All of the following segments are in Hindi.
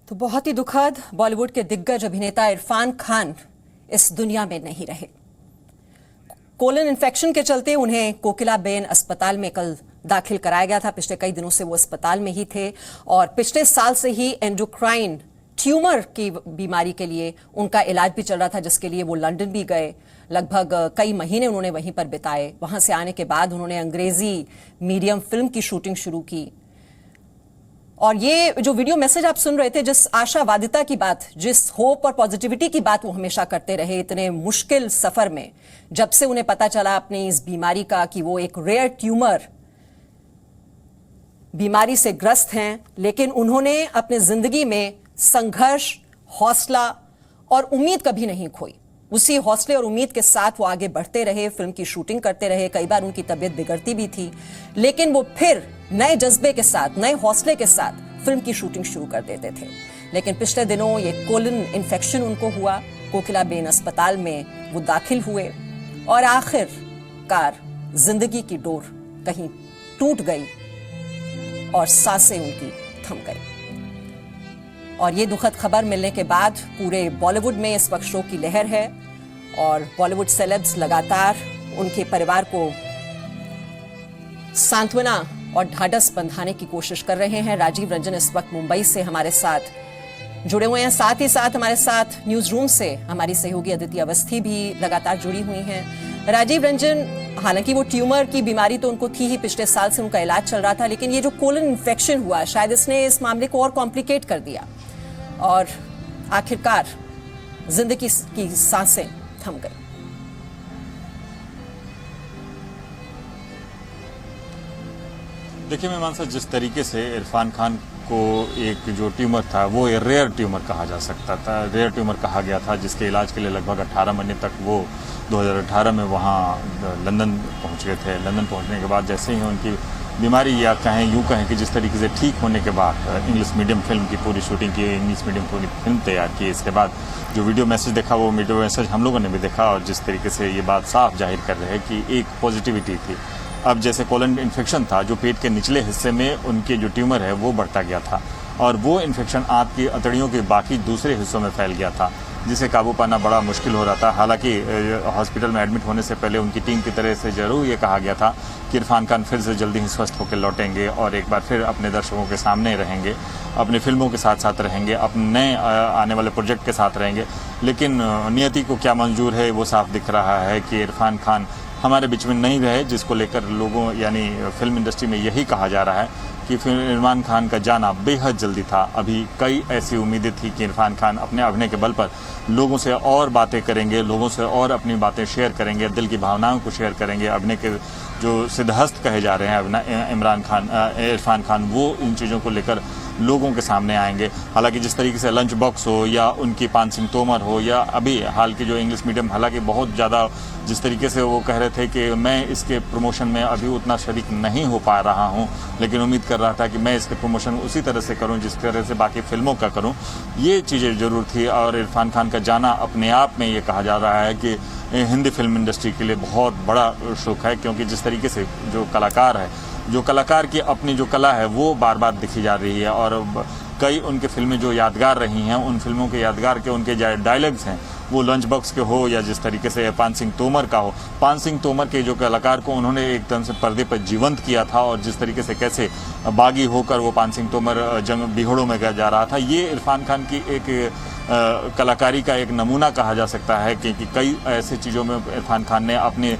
तो बहुत ही दुखद, बॉलीवुड के दिग्गज अभिनेता इरफान खान इस दुनिया में नहीं रहे। कोलन इन्फेक्शन के चलते उन्हें कोकिलाबेन अस्पताल में कल दाखिल कराया गया था। पिछले कई दिनों से वो अस्पताल में ही थे और पिछले साल से ही एंडोक्राइन ट्यूमर की बीमारी के लिए उनका इलाज भी चल रहा था, जिसके लिए वो लंदन भी गए। लगभग कई महीने उन्होंने वहीं पर बिताए। वहां से आने के बाद उन्होंने अंग्रेजी मीडियम फिल्म की शूटिंग शुरू की। और ये जो वीडियो मैसेज आप सुन रहे थे, जिस आशावादिता की बात, जिस होप और पॉजिटिविटी की बात वो हमेशा करते रहे इतने मुश्किल सफर में, जब से उन्हें पता चला अपनी इस बीमारी का कि वो एक रेयर ट्यूमर बीमारी से ग्रस्त हैं, लेकिन उन्होंने अपनी जिंदगी में संघर्ष, हौसला और उम्मीद कभी नहीं खोई। उसी हौसले और उम्मीद के साथ वो आगे बढ़ते रहे, फिल्म की शूटिंग करते रहे। कई बार उनकी तबीयत बिगड़ती भी थी, लेकिन वो फिर नए जज्बे के साथ, नए हौसले के साथ फिल्म की शूटिंग शुरू कर देते थे। लेकिन पिछले दिनों ये कोलन इन्फेक्शन उनको हुआ। कोकिलाबेन अस्पताल में वो दाखिल हुए और आखिरकार जिंदगी की डोर कहीं टूट गई और सांसें उनकी थम गई। और ये दुखद खबर मिलने के बाद पूरे बॉलीवुड में इस वक्त शोक की लहर है और बॉलीवुड सेलेब्स लगातार उनके परिवार को सांत्वना और ढाढ़स बंधाने की कोशिश कर रहे हैं। राजीव रंजन इस वक्त मुंबई से हमारे साथ जुड़े हुए हैं। साथ ही साथ हमारे साथ न्यूज रूम से हमारी सहयोगी अदिति अवस्थी भी लगातार जुड़ी हुई हैं। राजीव रंजन, हालांकि वो ट्यूमर की बीमारी तो उनको थी ही, पिछले साल से उनका इलाज चल रहा था, लेकिन ये जो कोलन इन्फेक्शन हुआ, शायद इसने इस मामले को और कॉम्प्लिकेट कर दिया और आखिरकार जिंदगी की सांसें थम गई। देखिए, मैं मानसा जिस तरीके से इरफान खान को एक जो ट्यूमर था वो रेयर ट्यूमर कहा जा सकता था, रेयर ट्यूमर कहा गया था, जिसके इलाज के लिए लगभग 18 महीने तक वो 2018 में वहाँ लंदन पहुँच गए थे। लंदन पहुँचने के बाद जैसे ही उनकी बीमारी, या कहें यूँ कहें कि जिस तरीके से ठीक होने के बाद इंग्लिश मीडियम फिल्म की पूरी शूटिंग की, इंग्लिश मीडियम पूरी फिल्म तैयार की, इसके बाद जो वीडियो मैसेज देखा वो वीडियो मैसेज हम लोगों ने भी देखा और जिस तरीके से ये बात साफ जाहिर कर रहे हैं कि एक पॉजिटिविटी थी। अब जैसे कोलन इन्फेक्शन था, जो पेट के निचले हिस्से में उनके जो ट्यूमर है वो बढ़ता गया था और वो इन्फेक्शन आंत की अतड़ियों के बाकी दूसरे हिस्सों में फैल गया था, जिसे काबू पाना बड़ा मुश्किल हो रहा था। हालांकि हॉस्पिटल में एडमिट होने से पहले उनकी टीम की तरह से जरूर ये कहा गया था कि इरफान खान फिर से जल्दी ही स्वस्थ होकर लौटेंगे और एक बार फिर अपने दर्शकों के सामने रहेंगे, अपनी फिल्मों के साथ साथ रहेंगे, अपने नए आने वाले प्रोजेक्ट के साथ रहेंगे। लेकिन नियति को क्या मंजूर है वो साफ दिख रहा है कि इरफान खान हमारे बीच में नहीं रहे, जिसको लेकर लोगों यानी फिल्म इंडस्ट्री में यही कहा जा रहा है कि इरफान खान का जाना बेहद जल्दी था। अभी कई ऐसी उम्मीदें थी कि इरफान खान अपने अभिनय के बल पर लोगों से और बातें करेंगे, लोगों से और अपनी बातें शेयर करेंगे, दिल की भावनाओं को शेयर करेंगे। अभिनय के जो सिद्धहस्त कहे जा रहे हैं इरफान खान, वो इन चीज़ों को लेकर लोगों के सामने आएंगे। हालांकि जिस तरीके से लंच बॉक्स हो या उनकी पान सिंह तोमर हो या अभी हाल की जो इंग्लिश मीडियम, हालांकि बहुत ज़्यादा जिस तरीके से वो कह रहे थे कि मैं इसके प्रमोशन में अभी उतना शरीक नहीं हो पा रहा हूं, लेकिन उम्मीद कर रहा था कि मैं इसके प्रमोशन उसी तरह से करूं जिस तरह से बाकी फिल्मों का करूं, ये चीज़ें ज़रूर थी। और इरफान खान का जाना अपने आप में ये कहा जा रहा है कि हिंदी फिल्म इंडस्ट्री के लिए बहुत बड़ा शोक है, क्योंकि जिस तरीके से जो कलाकार की अपनी जो कला है वो बार बार दिखी जा रही है और कई उनके फिल्में जो यादगार रही हैं, उन फिल्मों के यादगार के उनके डायलॉग्स हैं, वो लंच बॉक्स के हो या जिस तरीके से पान सिंह तोमर का हो। पान सिंह तोमर के जो कलाकार को उन्होंने एकदम से पर्दे पर जीवंत किया था और जिस तरीके से कैसे बागी होकर वो पान सिंह तोमर जंग बिहड़ों में जा रहा था, ये इरफान खान की एक कलाकारी का एक नमूना कहा जा सकता है कि कई ऐसे चीज़ों में इरफान खान ने अपनी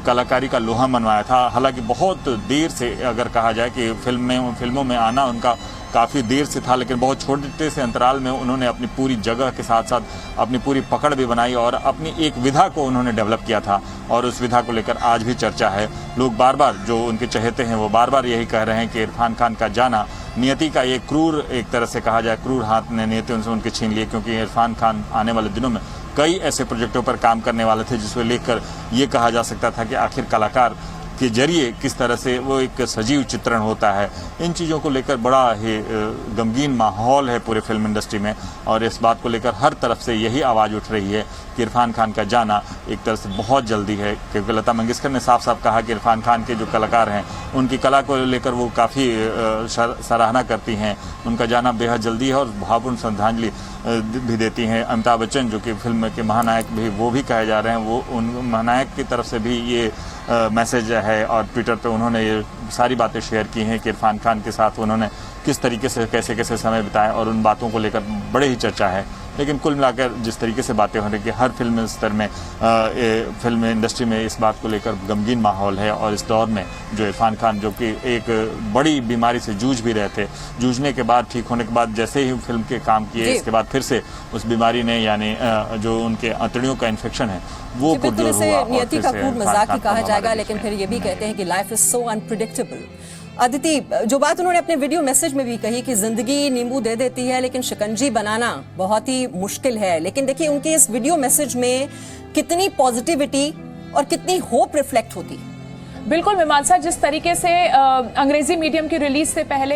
कलाकारी का लोहा मनवाया था। हालांकि बहुत देर से अगर कहा जाए कि फिल्मों में आना उनका काफ़ी देर से था, लेकिन बहुत छोटे से अंतराल में उन्होंने अपनी पूरी जगह के साथ साथ अपनी पूरी पकड़ भी बनाई और अपनी एक विधा को उन्होंने डेवलप किया था और उस विधा को लेकर आज भी चर्चा है। लोग बार बार, जो उनके चहेते हैं वो बार बार यही कह रहे हैं कि इरफान खान का जाना नियति का एक क्रूर, एक तरह से कहा जाए क्रूर हाथ ने नियति उनसे उनके छीन लिए, क्योंकि इरफान खान आने वाले दिनों में कई ऐसे प्रोजेक्टों पर काम करने वाले थे जिसको लेकर ये कहा जा सकता था कि आखिर कलाकार के जरिए किस तरह से वो एक सजीव चित्रण होता है, इन चीज़ों को लेकर बड़ा ही गमगीन माहौल है पूरे फिल्म इंडस्ट्री में। और इस बात को लेकर हर तरफ से यही आवाज़ उठ रही है कि इरफान खान का जाना एक तरह से बहुत जल्दी है, क्योंकि लता मंगेशकर ने साफ साफ कहा कि इरफान खान के जो कलाकार हैं उनकी कला को लेकर वो काफ़ी सराहना करती हैं, उनका जाना बेहद जल्दी है और भावपूर्ण श्रद्धांजलि भी देती हैं। अमिताभ बच्चन जो कि फिल्म के महानायक भी वो भी कहे जा रहे हैं, वो उन महानायक की तरफ से भी ये मैसेज है और ट्विटर पे उन्होंने ये सारी बातें शेयर की हैं कि इरफान खान के साथ उन्होंने किस तरीके से कैसे कैसे समय बिताया और उन बातों को लेकर बड़े ही चर्चा है। लेकिन कुल मिलाकर जिस तरीके से बातें हो रही कि हर फिल्म स्तर में फिल्म इंडस्ट्री में इस बात को लेकर गमगीन माहौल है। और इस दौर में जो इरफान खान जो कि एक बड़ी बीमारी से जूझ भी रहे थे, जूझने के बाद ठीक होने के बाद जैसे ही फिल्म के काम किए इसके बाद फिर से उस बीमारी ने यानी जो उनके अंतड़ियों का इन्फेक्शन है वो पुरजोर हुआ। नियति का खूब मजाक ही कहा जाएगा, लेकिन फिर ये भी कहते हैं कि life is so unpredictable. Aditi, जो बात उन्होंने अपने वीडियो मैसेज में भी कही कि जिंदगी नींबू दे देती है लेकिन शिकंजी बनाना बहुत ही मुश्किल है, लेकिन देखिए उनके इस वीडियो मैसेज में कितनी पॉजिटिविटी और कितनी होप रिफ्लेक्ट होती है। बिल्कुल मीमांसा, जिस तरीके से अंग्रेजी मीडियम की रिलीज से पहले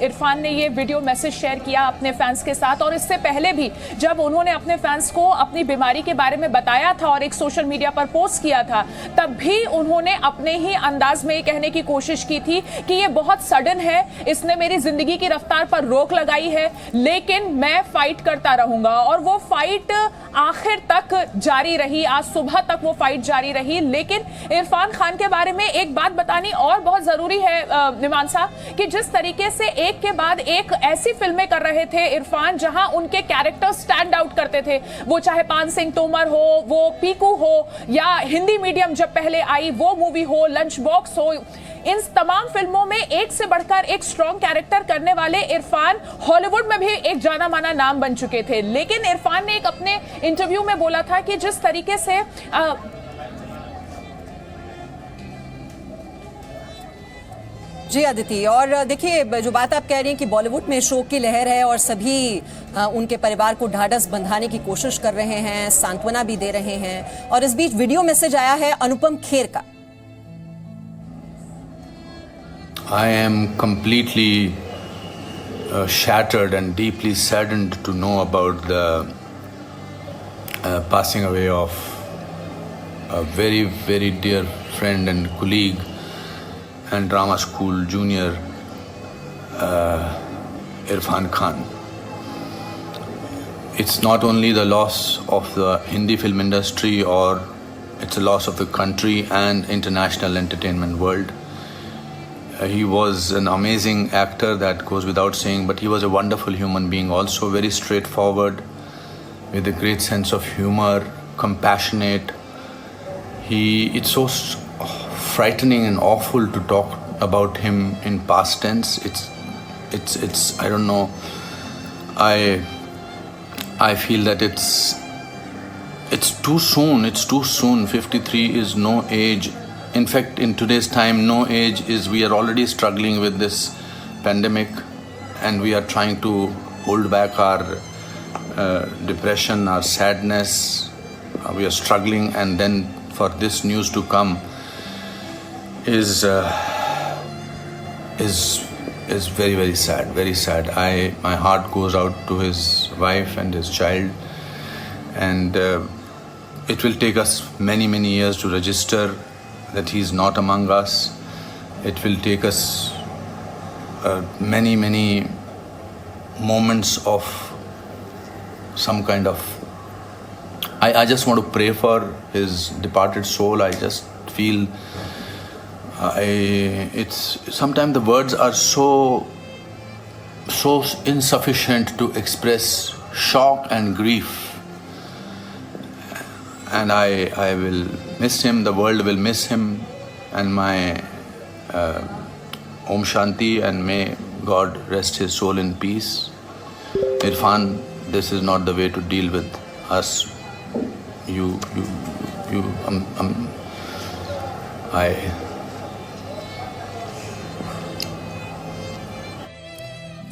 इरफान ने ये वीडियो मैसेज शेयर किया अपने फैंस के साथ, और इससे पहले भी जब उन्होंने अपने फैंस को अपनी बीमारी के बारे में बताया था और एक सोशल मीडिया पर पोस्ट किया था, तब भी उन्होंने अपने ही अंदाज में ये कहने की कोशिश की थी कि ये बहुत सडन है, इसने मेरी जिंदगी की रफ्तार पर रोक लगाई है, लेकिन मैं फाइट करता रहूंगा। और वो फाइट आखिर तक जारी रही, आज सुबह तक वो फाइट जारी रही। लेकिन इरफान खान के बारे में एक बात बतानी और बहुत जरूरी है मीमांसा, कि जिस तरीके से एक के बाद एक ऐसी फिल्में कर रहे थे इरफान जहां उनके कैरेक्टर स्टैंड आउट करते थे, वो चाहे पान सिंह तोमर हो, वो पीकू हो, या हिंदी मीडियम जब पहले आई वो मूवी हो, लंच बॉक्स हो, इन तमाम फिल्मों में एक से बढ़कर एक स्ट्रॉन्ग कैरेक्टर करने वाले इरफान हॉलीवुड में भी एक जाना माना नाम बन चुके थे। लेकिन इरफान ने एक अपने इंटरव्यू में बोला था कि जिस तरीके से जी अदिति, और देखिए जो बात आप कह रही हैं कि बॉलीवुड में शोक की लहर है और सभी उनके परिवार को ढाढ़स बंधाने की कोशिश कर रहे हैं, सांत्वना भी दे रहे हैं, और इस बीच वीडियो मैसेज आया है अनुपम खेर का। I am completely shattered and deeply saddened to know about the passing away of a very, very dear friend and colleague and drama school junior, Irfan Khan. It's not only the loss of the Hindi film industry, or it's a loss of the country and international entertainment world. He was an amazing actor, that goes without saying, but he was a wonderful human being also, very straightforward, with a great sense of humor, compassionate. It's so frightening and awful to talk about him in past tense. It's I don't know. I feel that it's too soon. It's too soon. 53 is no age. In fact, in today's time, no age is. We are already struggling with this pandemic, and we are trying to hold back our depression, our sadness. We are struggling, and then for this news to come is very, very sad. Very sad. My heart goes out to his wife and his child, and it will take us many, many years to register that he's not among us. It will take us many, many moments of some kind of. I just want to pray for his departed soul. I just feel it's sometimes the words are so insufficient to express shock and grief. And I will miss him, the world will miss him, and my Om Shanti, and may God rest his soul in peace. Irfan, this is not the way to deal with us.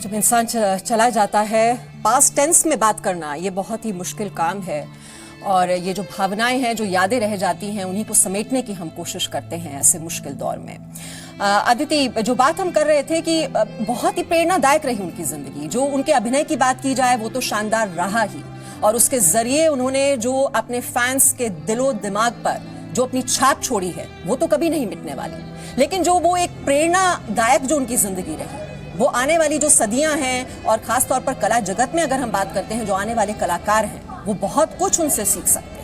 जब इंसान चला जाता है, पास्ट टेंस में बात करना ये बहुत ही मुश्किल काम है, और ये जो भावनाएं हैं, जो यादें रह जाती हैं, उन्हीं को समेटने की हम कोशिश करते हैं ऐसे मुश्किल दौर में। अदिति, जो बात हम कर रहे थे कि बहुत ही प्रेरणादायक रही उनकी जिंदगी। जो उनके अभिनय की बात की जाए वो तो शानदार रहा ही, और उसके जरिए उन्होंने जो अपने फैंस के दिलो दिमाग पर जो अपनी छाप छोड़ी है वो तो कभी नहीं मिटने वाली। लेकिन जो वो एक प्रेरणादायक जो उनकी जिंदगी रही, वो आने वाली जो सदियां हैं, और खासतौर पर कला जगत में अगर हम बात करते हैं, जो आने वाले कलाकार हैं वो बहुत कुछ उनसे सीख सकते हैं।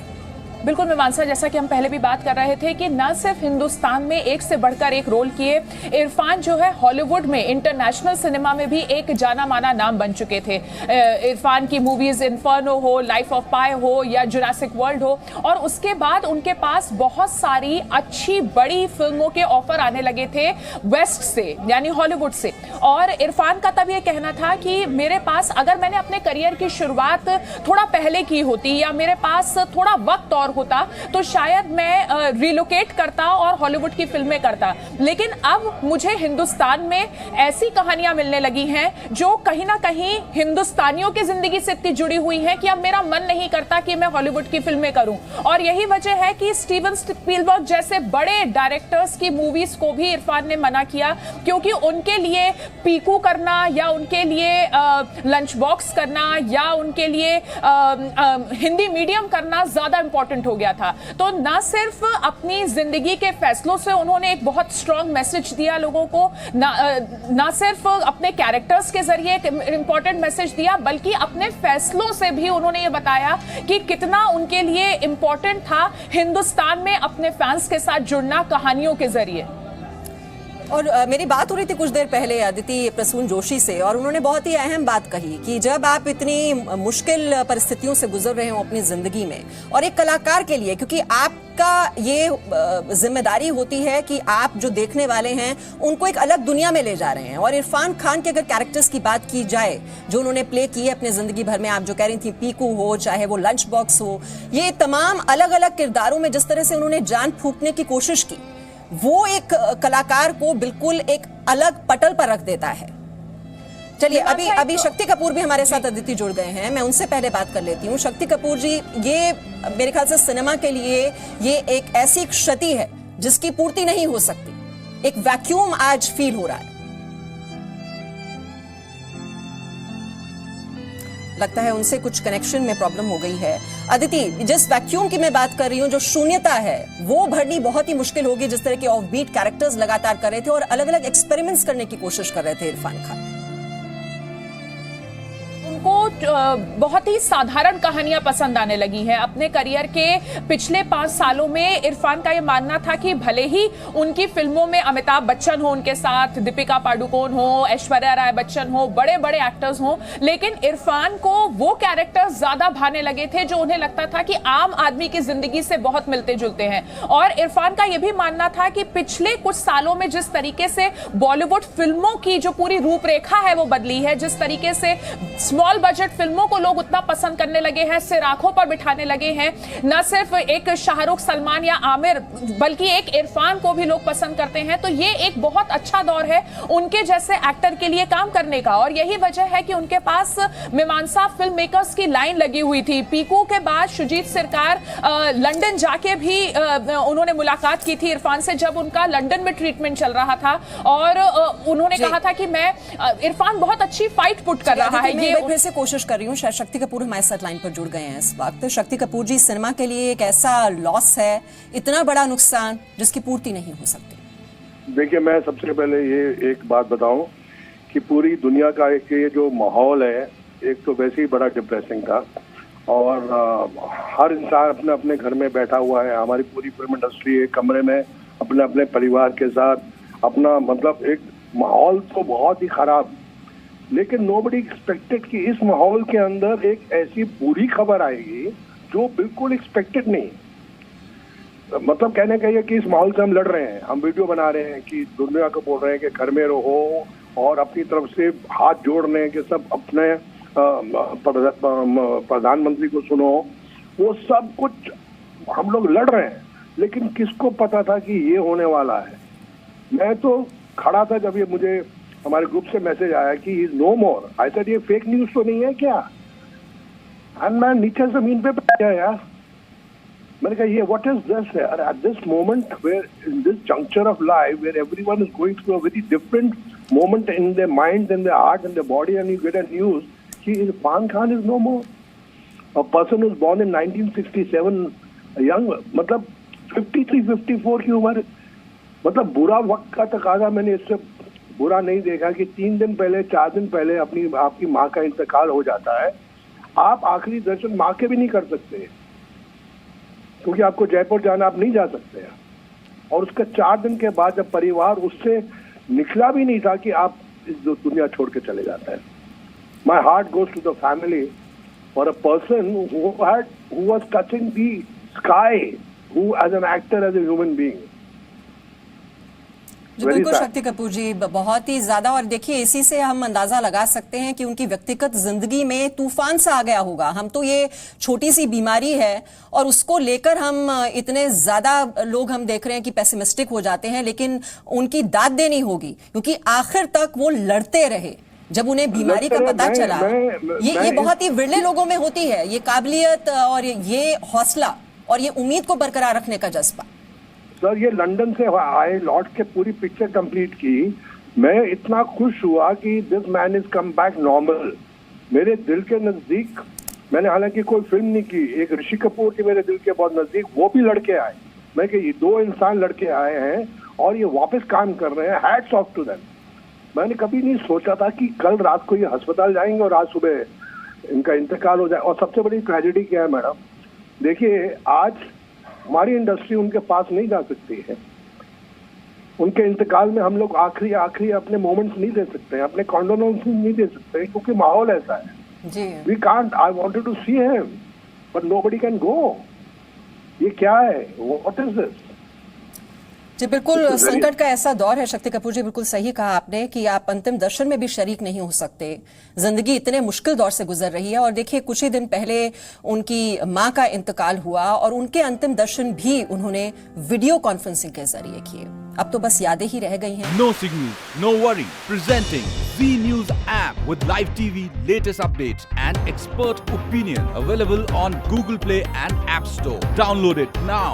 बिल्कुल मीमांसा, जैसा कि हम पहले भी बात कर रहे थे कि न सिर्फ हिंदुस्तान में एक से बढ़कर एक रोल किए, इरफान जो है हॉलीवुड में, इंटरनेशनल सिनेमा में भी एक जाना माना नाम बन चुके थे। इरफान की मूवीज इन्फर्नो हो, लाइफ ऑफ पाई हो या जुरासिक वर्ल्ड हो, और उसके बाद उनके पास बहुत सारी अच्छी बड़ी फिल्मों के ऑफर आने लगे थे वेस्ट से, यानी हॉलीवुड से। और इरफान का तब ये कहना था कि मेरे पास, अगर मैंने अपने करियर की शुरुआत थोड़ा पहले की होती या मेरे पास थोड़ा वक्त और होता तो शायद मैं रिलोकेट करता और हॉलीवुड की फिल्में करता। लेकिन अब मुझे हिंदुस्तान में ऐसी कहानियां मिलने लगी हैं जो कहीं ना कहीं हिंदुस्तानियों की जिंदगी से इतनी जुड़ी हुई हैं कि अब मेरा मन नहीं करता कि मैं हॉलीवुड की फिल्में करूं। और यही वजह है कि स्टीवन स्पीलबर्ग जैसे बड़े डायरेक्टर्स की मूवीज को भी इरफान ने मना किया, क्योंकि उनके लिए पीकू करना या उनके लिए लंच बॉक्स करना या उनके लिए हिंदी मीडियम करना ज्यादा इंपॉर्टेंट हो गया था। तो ना सिर्फ अपनी जिंदगी के फैसलों से उन्होंने एक बहुत स्ट्रॉन्ग मैसेज दिया लोगों को, ना सिर्फ अपने कैरेक्टर्स के जरिए एक इंपॉर्टेंट मैसेज दिया, बल्कि अपने फैसलों से भी उन्होंने ये बताया कि कितना उनके लिए इंपॉर्टेंट था हिंदुस्तान में अपने फैंस के साथ जुड़ना कहानियों के जरिए। और मेरी बात हो रही थी कुछ देर पहले अदिति प्रसून जोशी से, और उन्होंने बहुत ही अहम बात कही कि जब आप इतनी मुश्किल परिस्थितियों से गुजर रहे हो अपनी जिंदगी में, और एक कलाकार के लिए, क्योंकि आपका ये जिम्मेदारी होती है कि आप जो देखने वाले हैं उनको एक अलग दुनिया में ले जा रहे हैं। और इरफान खान के अगर कैरेक्टर्स की बात की जाए जो उन्होंने प्ले किए अपने जिंदगी भर में, आप जो कह रही थी पीकू हो, चाहे वो लंच बॉक्स हो, ये तमाम अलग अलग किरदारों में जिस तरह से उन्होंने जान फूंकने की कोशिश की, वो एक कलाकार को बिल्कुल एक अलग पटल पर रख देता है। चलिए, अभी शक्ति कपूर भी हमारे साथ अदिति जुड़ गए हैं, मैं उनसे पहले बात कर लेती हूँ। शक्ति कपूर जी, ये मेरे ख्याल से सिनेमा के लिए ये एक ऐसी क्षति है जिसकी पूर्ति नहीं हो सकती। एक वैक्यूम आज फील हो रहा है, लगता है उनसे कुछ कनेक्शन में प्रॉब्लम हो गई है। अदिति, जिस वैक्यूम की मैं बात कर रही हूँ, जो शून्यता है, वो भरनी बहुत ही मुश्किल होगी। जिस तरह के ऑफ बीट कैरेक्टर्स लगातार कर रहे थे और अलग अलग एक्सपेरिमेंट्स करने की कोशिश कर रहे थे इरफान खान, उनको बहुत ही साधारण कहानियां पसंद आने लगी हैं। अपने करियर के पिछले 5 सालों में इरफान का यह मानना था कि भले ही उनकी फिल्मों में अमिताभ बच्चन हो उनके साथ, दीपिका पादुकोण हो, ऐश्वर्या राय बच्चन हो, बड़े बड़े एक्टर्स हो, लेकिन इरफान को वो कैरेक्टर्स ज्यादा भाने लगे थे जो उन्हें लगता था कि आम आदमी की जिंदगी से बहुत मिलते जुलते हैं। और इरफान का यह भी मानना था कि पिछले कुछ सालों में जिस तरीके से बॉलीवुड फिल्मों की जो पूरी रूपरेखा है वो बदली है, जिस तरीके से स्मॉल बजट फिल्मों को लोग उतना पसंद करने लगे हैं, सिर आंखों पर बिठाने लगे हैं, न सिर्फ एक शाहरुख, सलमान या आमिर, बल्कि एक इरफान को भी लोग पसंद करते हैं। तो ये एक बहुत अच्छा दौर है उनके जैसे एक्टर के लिए काम करने का। और यही वजह है कि उनके पास मीमांसा फिल्म मेकर्स की लाइन लगी हुई थी। पीकू के बाद शुजीत सरकार लंदन जाके भी उन्होंने मुलाकात की थी इरफान से, जब उनका लंदन में ट्रीटमेंट चल रहा था, और उन्होंने कहा था कि मैं इरफान बहुत अच्छी फाइट पुट कर रहा है। ये फिर से कोशिश कर रही हूँ, शायद शक्ति कपूर हमारे साथ लाइन पर जुड़ गए हैं इस वक्त। शक्ति कपूर जी, सिनेमा के लिए एक ऐसा लॉस है, इतना बड़ा नुकसान जिसकी पूर्ति नहीं हो सकती। देखिए, मैं सबसे पहले ये एक बात बताऊं कि पूरी दुनिया का एक ये जो माहौल है, एक तो वैसे ही बड़ा डिप्रेसिंग था, और हर इंसान अपने अपने घर में बैठा हुआ है। हमारी पूरी फिल्म इंडस्ट्री एक कमरे में अपने अपने परिवार के साथ अपना, मतलब एक माहौल तो बहुत ही खराब। लेकिन नोबडी एक्सपेक्टेड कि इस माहौल के अंदर एक ऐसी बुरी खबर आएगी जो बिल्कुल एक्सपेक्टेड नहीं। मतलब कहने का ये कि इस माहौल से हम लड़ रहे हैं, हम वीडियो बना रहे हैं कि दुनिया को बोल रहे हैं कि घर में रहो, और अपनी तरफ से हाथ जोड़ रहे हैं कि सब अपने प्रधानमंत्री को सुनो, वो सब कुछ हम लोग लड़ रहे हैं। लेकिन किसको पता था कि ये होने वाला है। मैं तो खड़ा था जब ये मुझे हमारे ग्रुप से मैसेज आया कि is no more. I said ये फेक न्यूज तो नहीं है क्या? एंड मैं नीचे जमीन पे बैठ गया यार, मैंने कहा ये what is this at this moment where in this juncture of life where everyone is going through a very different moment in their mind in their heart in their body and you get a news कि Irfan Khan is no more a person who was born in 1967 young मतलब 53-54 की उम्र मतलब बुरा वक्त का तकाजा मैंने इससे बुरा नहीं देखा कि 3 दिन पहले 4 दिन पहले आपकी माँ का इंतकाल हो जाता है आप आखिरी दर्शन माँ के भी नहीं कर सकते क्योंकि आपको जयपुर जाना आप नहीं जा सकते हैं और उसके 4 दिन के बाद जब परिवार उससे निकला भी नहीं था कि आप इस दुनिया छोड़ के चले जाते हैं my heart goes to the family for a person who was touching the sky who as an actor as a human being जी बिल्कुल शक्ति कपूर जी, बहुत ही ज्यादा। और देखिए इसी से हम अंदाजा लगा सकते हैं कि उनकी व्यक्तिगत जिंदगी में तूफान सा आ गया होगा। हम तो ये छोटी सी बीमारी है और उसको लेकर हम इतने ज्यादा लोग हम देख रहे हैं कि पेसिमिस्टिक हो जाते हैं, लेकिन उनकी दाद देनी होगी क्योंकि आखिर तक वो लड़ते रहे। जब उन्हें बीमारी का पता चला, ये बहुत ही विरले लोगों में होती है, ये काबिलियत और ये हौसला और ये उम्मीद को बरकरार रखने का जज्बा। सर ये लंदन से आए, लौट के पूरी पिक्चर कंप्लीट की, मैं इतना खुश हुआ कि this man is come back normal. मेरे दिल के नजदीक, मैंने हालांकि कोई फिल्म नहीं की, एक ऋषि कपूर के मेरे दिल के बहुत नजदीक, वो भी लड़के आए। मैं कि ये 2 इंसान लड़के आए हैं और ये वापस काम कर रहे हैं, हैट्स ऑफ टू देम। मैंने कभी नहीं सोचा था कि कल रात को ये अस्पताल जाएंगे और आज सुबह इनका इंतकाल हो जाए। और सबसे बड़ी ट्रेजेडी क्या है मैडम, देखिए आज हमारी इंडस्ट्री उनके पास नहीं जा सकती है, उनके इंतकाल में हम लोग आखिरी अपने मोमेंट्स नहीं दे सकते हैं, अपने कॉन्डोलेंसेस नहीं दे सकते क्योंकि माहौल ऐसा है जी। We can't, I wanted to see him but nobody can go. ये क्या है, व्हाट इज दिस? जी बिल्कुल, संकट का ऐसा दौर है शक्ति कपूर जी, बिल्कुल सही कहा आपने कि आप अंतिम दर्शन में भी शरीक नहीं हो सकते। जिंदगी इतने मुश्किल दौर से गुजर रही है और देखिए कुछ ही दिन पहले उनकी मां का इंतकाल हुआ और उनके अंतिम दर्शन भी उन्होंने वीडियो कॉन्फ्रेंसिंग के जरिए किए। अब तो बस यादें ही रह गई हैं। No signal, no worry, presenting Zee News app with live TV, latest updates and expert opinion available on Google Play and App Store. Download it now.